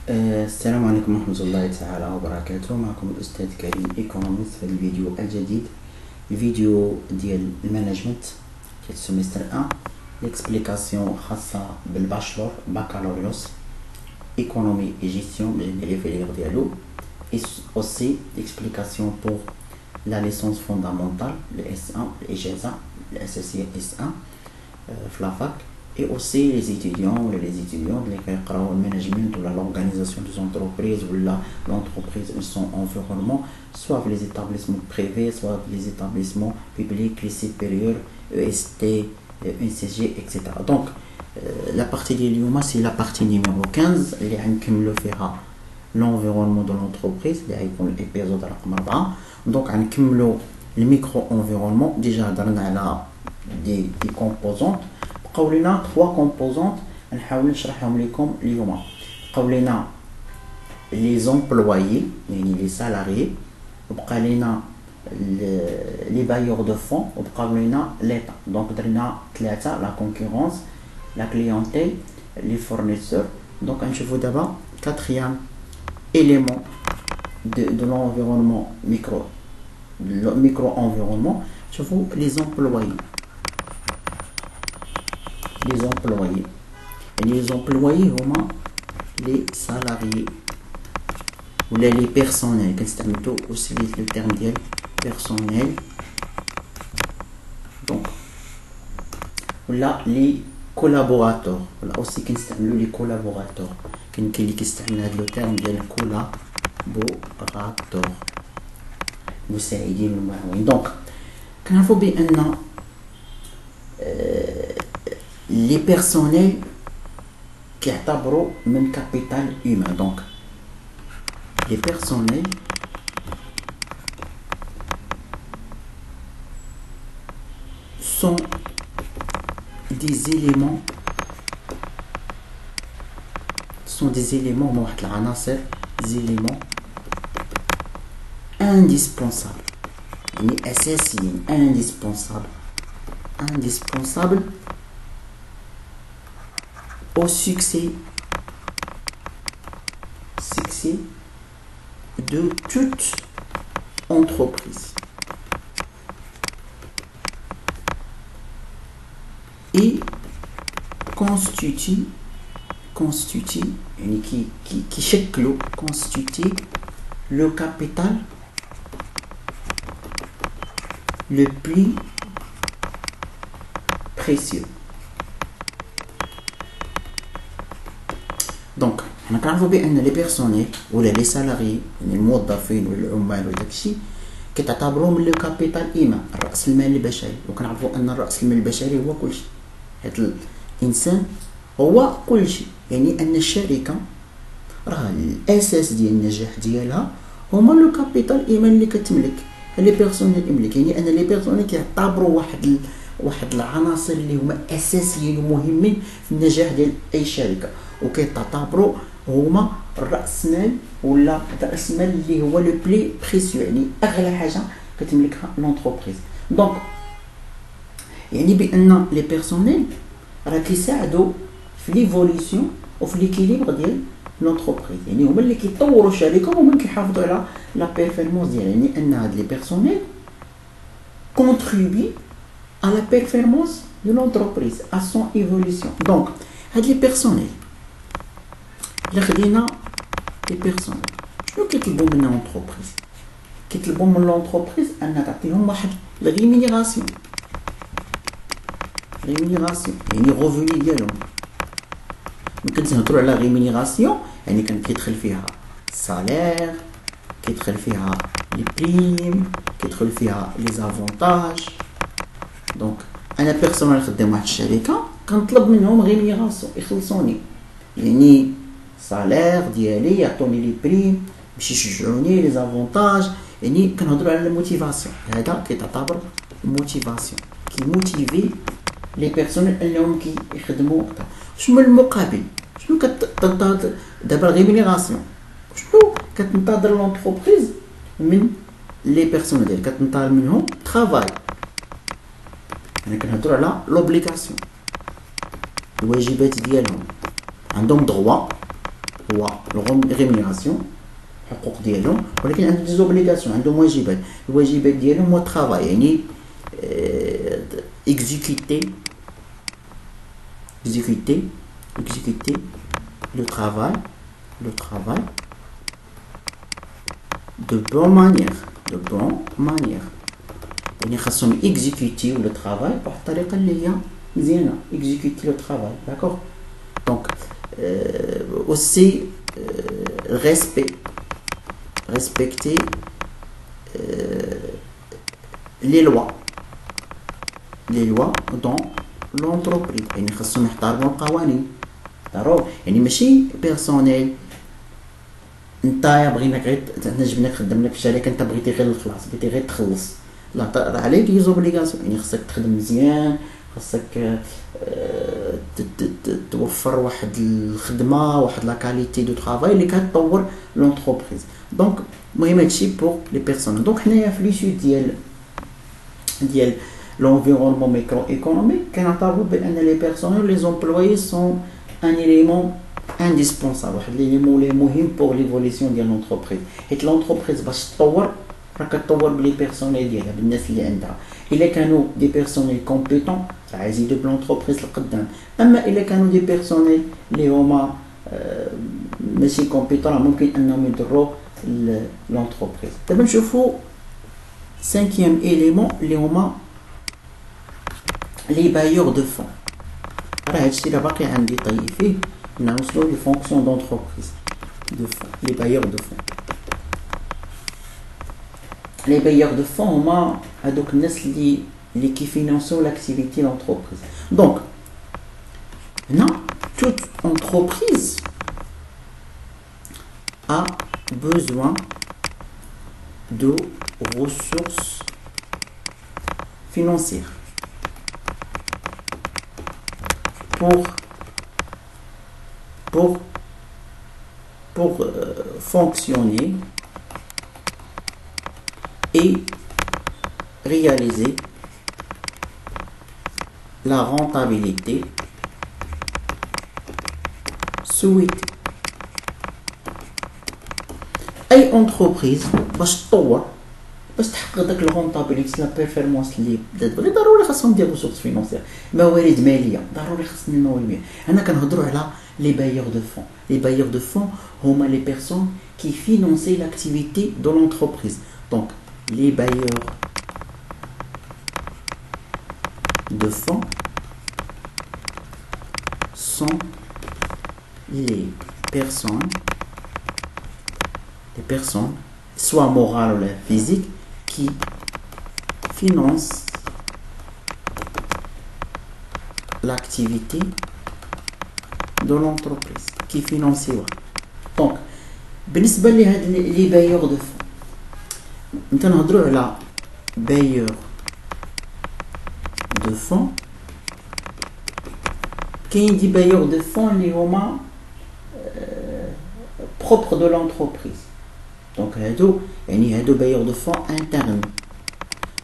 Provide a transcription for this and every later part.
السلام عليكم ورحمة الله تعالى وبركاته. معكم الأستاذ كريم إيكونوميست في الفيديو الجديد، الفيديو ديال المانجمنت في السمستر 1، ليكسبليكاسيون خاصة بالباشلور بكالوريوس إيكونومي إي جيستيون بالجميع في الغير ديالو، aussi l'explication pour la licence fondamentale, le S1, l'IJAZA, le SSI S1 في la fac. Et aussi les étudiants qui font le management ou l'organisation des entreprises ou l'entreprise ou son environnement, soit les établissements privés, soit les établissements publics, les supérieurs, EST, UNCG, etc. Donc, la partie de l'IOMA, c'est la partie numéro 15, qui le fera l'environnement de l'entreprise, l'épisode numéro 4. Donc, le micro-environnement, déjà dans des composantes. قولنا 3 composantes نحاول نشرحهم لكم اليوم. قولنا les employés يعني les salariés، وبقى لنا les bailleurs de fonds، وبقى لنا l'état. donc درنا 3 la concurrence، la clientèle، les fournisseurs. donc نشوفوا دابا 4e élément de l'environnement micro-environnement. شوفوا les employés. Les employés هما les salariés ou les personnels. كنستعملوا aussi le terme ديال personnel. donc ولا les collaborateurs، ولا aussi كنستعملوا les collaborateurs. كاين اللي كيستعمل هذا le terme ديال collaborateur، مساعدين والمعاونين. donc كنعرفوا بان les personnels qui اعتبروا من capital humain. donc les personnels sont des éléments واحد العناصر، des éléments indispensables يعني اساسيين، indispensables au succès de toute entreprise et constitue le capital le plus précieux. donc حنا كنعرفوا بان لي بيرسونيل ولا لي سالاري يعني الموظفين ولا العمال ولا داكشي كتعتبروا من لو كابيتال ايمان، الراس المال البشري. وكنعرفوا ان الراس المال البشري هو كلشي، حيت الانسان هو كلشي. يعني ان الشركه راه الاساس ديال النجاح ديالها هما لو كابيتال ايمان اللي كتملك لي بيرسونيل يملك. يعني ان لي بيرسونيل كيعتبروا واحد العناصر اللي هما اساسيين ومهمين في النجاح ديال اي شركه، وكيعتبروا هما الراس مال ولا راس مال اللي هو لو بلي بريسيو، يعني اغلى حاجه كتملكها لونتربريز. دونك يعني بان لي بيرسونيل راه كيساعدوا في ليفوليسيون وفي ليكيليبر ديال لونتربريز. يعني هما اللي كيطوروا الشركه وهما اللي كيحافظوا على لا بيرفورمانس ديالها. يعني ان هاد لي بيرسونيل كونتريبي à la performance de l'entreprise, à son évolution. donc هاد لي بيرسونيل اللي خدينا لي بيرسونيل شنو كيطلبوا من لونتربريز؟ كيطلبوا من لونتربريز ان تعطيهم واحد الريمينيراسيون، يعني غوفوني ديالهم. ملي كنهضروا على ريمينيراسيون يعني كيدخل فيها السالير، كيدخل فيها لي بريم، كيدخل فيها لي زافونتاج. دونك انا بيرسونيل خدام واحد الشركه كنطلب منهم ريمينيراسيون، يخلصوني يعني السالير ديالي، يعطوني لي بريم باش يشجعوني، لي زافونتاج. يعني كنهضروا على الموتيفاسيون. هذا كيتعتبر موتيفاسيون، كيموتيفي لي بيرسونيل انهم كيخدموا. شنو المقابل؟ شنو كتنتظر دابا الريمينيراسيون؟ شنو كتنتظر لونتربريز من لي بيرسونيل ديالك؟ كتنتظر منهم ترافاي. يعني كنهضروا على لوبليغاسيون، الواجبات ديالهم. عندهم دغوا هو الريمونيراسيون حقوق ديالهم، ولكن عنده دي زوبليغاسيون، عندهم واجبات. الواجبات ديالهم هو الترافاي، يعني exécuter le travail de bonne manière. يعني خاصهم exécuter le travail بواحد الطريقة اللي هي مزيانة. exécuter le travail, d'accord. Donc aussi respecter les lois dans l'entreprise. يعني خاصهم يحترموا القوانين ضروري. يعني ماشي بيرسونيل نتايا بغيناك غير حنا جبناك خدمناك في الشركه انت بغيتي غير الخلاص، بغيتي غير تخلص، لا راه عليك دي زوبليغاسيون. يعني خاصك تخدم مزيان، خاصك توفر واحد الخدمه، واحد لا كاليتي دو طرافاي اللي كتطور لونتربريز. دونك المهم هادشي بور لي بيرسون. دونك حنايا في ليشيت ديال l'environnement macroéconomique كنعتبروا بان لي بيرسونيل لي زومبلويي سون ان élément indispensable، واحد l'élément اللي مهم pour l'évolution ديال لونتربريز. حيت لونتربريز باش تطور راه كتطور بلي بيرسونيل ديالها، بالناس اللي عندها. الا كانوا دي بيرسونيل كومبيتون راه يزيدوا بلونتربريز لقدام، اما الا كانوا دي بيرسونيل اللي هما ماشي كومبيتون راه ممكن انهم يضروا لونتربريز. دابا نشوفوا 5e élément اللي هما les bailleurs de fonds. راه هادشي راه باقي عندي طيب فيه نوصلوا لي فونكسيون دونتربريز دو فون. لي بايور دو فون، لي بايور دو فون هما هادوك الناس اللي كيفينانسيو لاكتيفيتي لونتربريز. دونك هنا toute entreprise a besoin de ressources financières pour fonctionner et réaliser la rentabilité souhaitée. أي entreprise باش تطور، باش تحقق داك الرونطابيليتي لا بيرفورمانس اللي بدات بغي، ضروري خاصهم ديال ريسورس فينانسيير، موارد ماليه، ضروري خاصنا الموارد الماليه. هنا كنهضروا على لي بايور دو فون. لي بايور دو فون هما لي بيرسون كي فينانسي لاكتيفيتي دو لونتربريز. دونك لي بايور دو فون sont les personnes soit morales ou physiques qui financent l'activité de l'entreprise. Qui finance. Donc بالنسبة لهاد لي بايور دو فون، نتا نهضروا على بايور دو فون. كاين دي بايور دو فون اللي هما propre de l'entreprise. Donc هادو يعني هادو بايور دو فون interne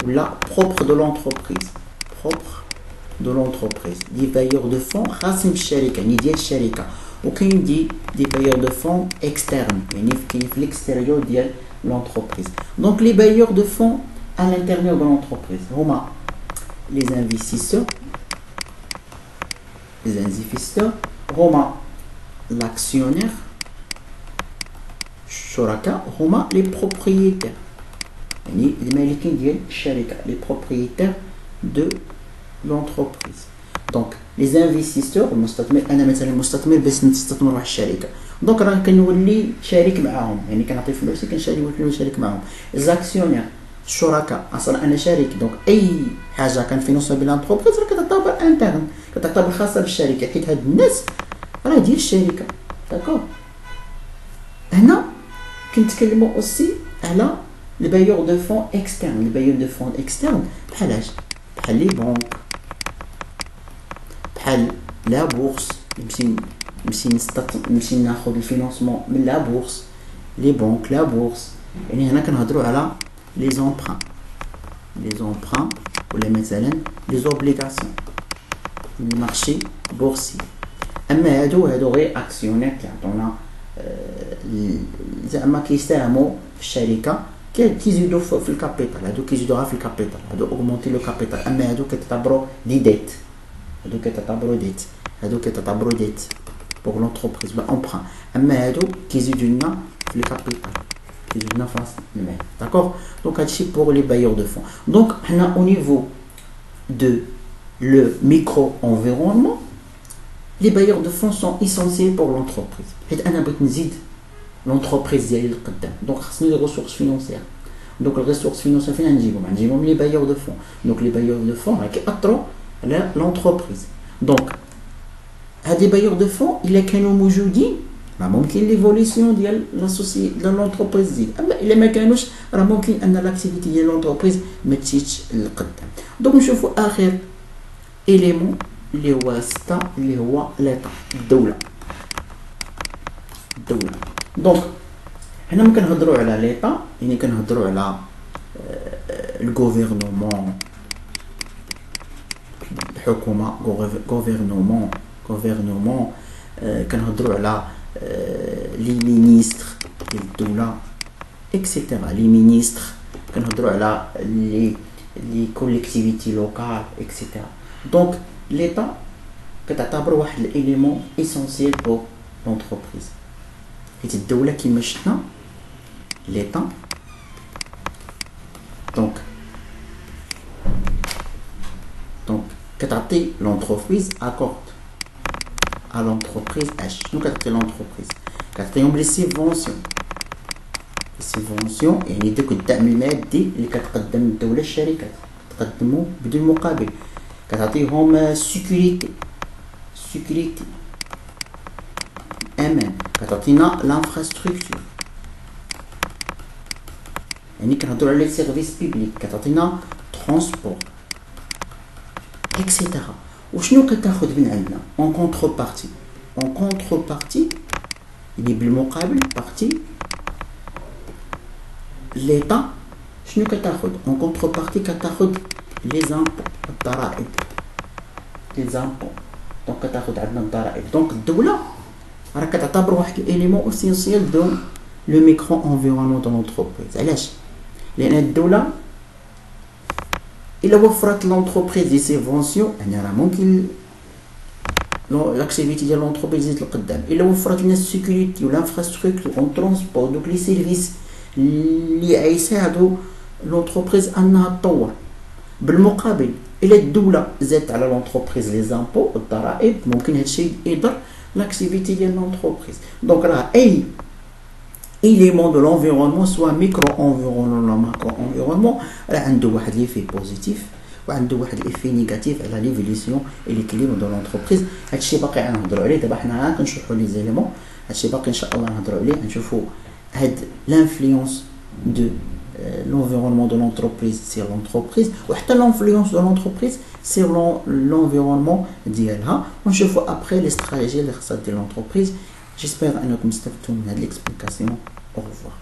ولا propre de l'entreprise. propre de l'entreprise. دي بايور دو فون خاصين بالشركة، يعني ديال الشركة. وكاين دي بايور دو فون externe، يعني كاين في l'extérieur ديال l'entreprise. Donc les bailleurs de fonds à l'intérieur de l'entreprise هما les investisseurs هما l'actionnaire الشركاء، هما les propriétaires يعني المالكين ديال الشركة، les propriétaires de l'entreprise. Donc les investisseurs المستثمر، انا مثلا مستثمر باش نستثمر واحد الشركه، دونك راه كنولي شريك معاهم، يعني كنعطي فلوسي كنولي شريك معاهم. زاكسيونير الشركاء، اصلا انا شريك، دونك اي حاجه كنفينونسيو بها لونتربريز راه كتعتبر انترن، كتعتبر خاصه بالشركه، حيت هاد الناس راه ديال الشركه. داكوغ. هنا كنتكلموا اوسي على لي بايور دو فون اكسترن. لي بايور دو فون اكسترن بحال لي بنك، بحال لا بورس، نمشي ناخذ الفينانسمون من لا بورس، لي بنك، لا بورس. يعني هنا كنهضروا على لي زومبران ولا مثلا لي زوبليغاسيون من المارشي بورسي. اما هادو غير اكسيونير كيعطونا زعما كيساهموا في الشركه كيزيدوا في الكابيتال. هادو كيزيدوها في الكابيتال، هادو اوغمونتي لو كابيتال. اما هادو كيعتبروا لي ديت، هادو كيعتبروا ديت، هادو كيعتبروا ديت بوغ لونتربريز بامبران. اما هادو كيزيدوا لنا في الكابيتال، كيزيدوا لنا في راس المال. داكوغ. دونك هادشي بوغ لي بايور دو فون. دونك حنا او نيفو دو لو ميكرو انفيرونمون les bailleurs de fonds sont essentiels pour l'entreprise. حيت انا بغيت نزيد l'entreprise ديالي للقدام، دونك خصني لي ressources financières. دونك الريسورس فينانسيير فين نجيبهم؟ نجيبهم لي بايور دو فون. دونك لي بايور دو فون راه كيأثروا على l'entreprise. دونك هاد لي بايور دو فون الا كانوا موجودين راه ممكن ليفوليسيون ديال ديال لونتربريز تزيد، اما الا ما كانوش راه ممكن ان لاكتيفيتي ديال لونتربريز ما تزيدش للقدام. دونك نشوفوا اخر اليمون اللي هو 6 اللي هو ليطا، الدوله. دونك هنا ممكن نهضروا على ليطا، يعني كنهضروا على الغوفرنمون، الحكومه، غوفرنمون. كنهضروا على لي مينيستر ديال الدوله اكسيتيرا، لي مينيستر. كنهضروا على لي كوليكتيفيتي لوكال اكسيتيرا. دونك l'État كتعتبر واحد الاليمون اسونسيال بور لونتربريز، حيت الدوله كيما شفنا ليطا. دونك كتعطي لونتربريز اكورد ا لونتربريز اش. شنو كتعطي لونتربريز؟ كتعطيهم لي سيفونسيون. السيفونسيون يعني داك الدعم المادي اللي كتقدم الدوله للشركات، تقدمو بدون مقابل. كتعطيهم سيكوريتي، امان. كتعطينا لانفراستركتور، يعني كنهضروا على لي سيرفيس بيبليك. كتعطينا ترونسبور اكسيتيرا. وشنو كتاخذ من عندنا اون كونتربارتي؟ اون كونتربارتي يعني بالمقابل بارتي ليطا شنو كتاخذ اون كونتربارتي؟ كتاخذ لي زامبو، الضرائب، لي زامبو. دونك كتاخذ عندنا الضرائب. دونك الدوله راه كتعتبر واحد الاليمون اسينسيال دو لو ميكرو انفيرونمون دو لونتربريز. علاش؟ لان الدوله الا وفرت لونتربريز دي سيفونسيون يعني راه ممكن لاكتيفيتي ديال لونتربريز تزيد لقدام. الا وفرت لنا السيكوريتي والانفراستركتور اون ترونسبور، دوك لي سيرفيس اللي غيساعدوا لونتربريز انها تطور. بالمقابل الى الدوله زادت على لونتربريز لي زامبو الضرائب، ممكن هادشي يضر لاكتيفيتي ديال لونتربريز. دونك راه اي élément de l'environnement soit micro-environnement ولا macro-environnement راه عنده واحد ليفي بوزيتيف وعنده واحد ليفي نيجاتيف على ليفوليسيون اي ليكيليبر دو لونتربريز. هادشي باقي غنهضروا عليه دابا. حنا كنشرحوا لي زيليمون، هادشي باقي ان شاء الله نهضروا عليه. نشوفوا هاد لانفلونس دو l'environnement de l'entreprise sur l'entreprise وحتى l'influence de l'entreprise sur l'environnement ديالها. ونشوفوا après les stratégies اللي خاصها دير l'entreprise. J'espère انكم استفدتوا من هاد l'explication. Au revoir.